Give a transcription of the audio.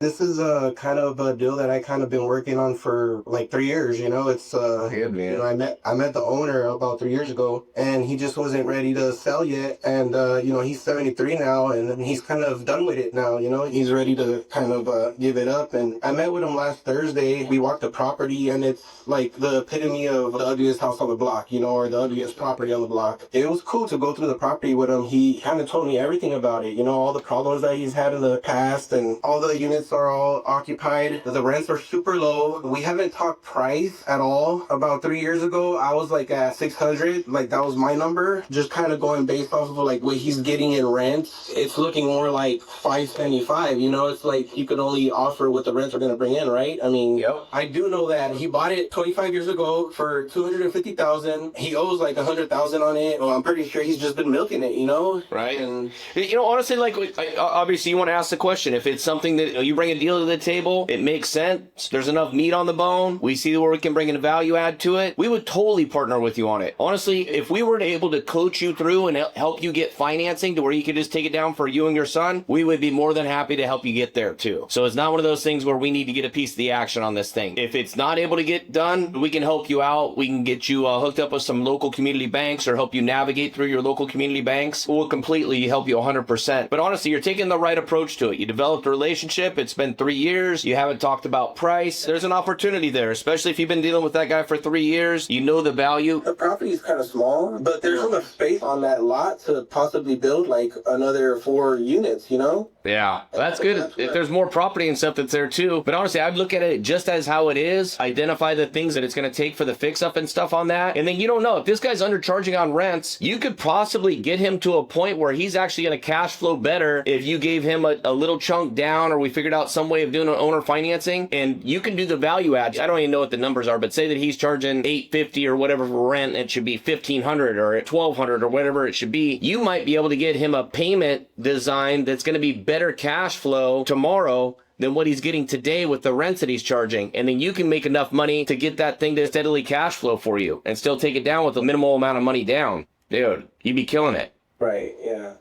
This is a kind of a deal that I kind of been working on for like 3 years. It's Good, man. I met the owner about 3 years ago, and he just wasn't ready to sell yet. And he's 73 now, and he's kind of done with it now. He's ready to kind of give it up. And I met with him last Thursday. We walked the property, and it's like the epitome of the ugliest house on the block, or the ugliest property on the block. It was cool to go through the property with him. He kind of told me everything about it. All the problems that he's had in the past, and all the units are all occupied. The rents are super low. We haven't talked price at all. About 3 years ago, I was like at 600. Like that was my number. Just kind of going based off of like what he's getting in rent. It's looking more like 575. It's like you could only offer what the rents are going to bring in, right? I mean, Yep. I do know that he bought it 25 years ago for 250,000. He owes like 100,000 on it. Well, I'm pretty sure he's just been milking it, Right. And Honestly, like, obviously you want to ask the question. If it's something that you bring a deal to the table, it makes sense. There's enough meat on the bone. We see where we can bring in a value add to it. We would totally partner with you on it. Honestly, if we were able to coach you through and help you get financing to where you could just take it down for you and your son, we would be more than happy to help you get there too. So it's not one of those things where we need to get a piece of the action on this thing. If it's not able to get done, we can help you out. We can get you hooked up with some local community banks or help you navigate through your local community banks. We'll completely help you 100%. But honestly, you're taking the right approach to it. You developed a relationship. It's been 3 years. You haven't talked about price. There's an opportunity there, especially if you've been dealing with that guy for 3 years. You know the value. the property is kind of small, but there's enough space on that lot to possibly build like another 4 units. Yeah, that's good. If there's more property and stuff that's there too. But honestly, I'd look at it just as how it is, identify the things that it's going to take for the fix up and stuff on that. And then you don't know if this guy's undercharging on rents, you could possibly get him to a point where he's actually going to cash flow better if you gave him a little chunk down, or we figured out some way of doing an owner financing, and you can do the value add. I don't even know what the numbers are, but say that he's charging $850 or whatever for rent, it should be $1,500 or $1,200 or whatever it should be. You might be able to get him a payment design that's going to be better cash flow tomorrow than what he's getting today with the rents that he's charging. And then you can make enough money to get that thing to steadily cash flow for you and still take it down with a minimal amount of money down. Dude, you'd be killing it. Right, yeah.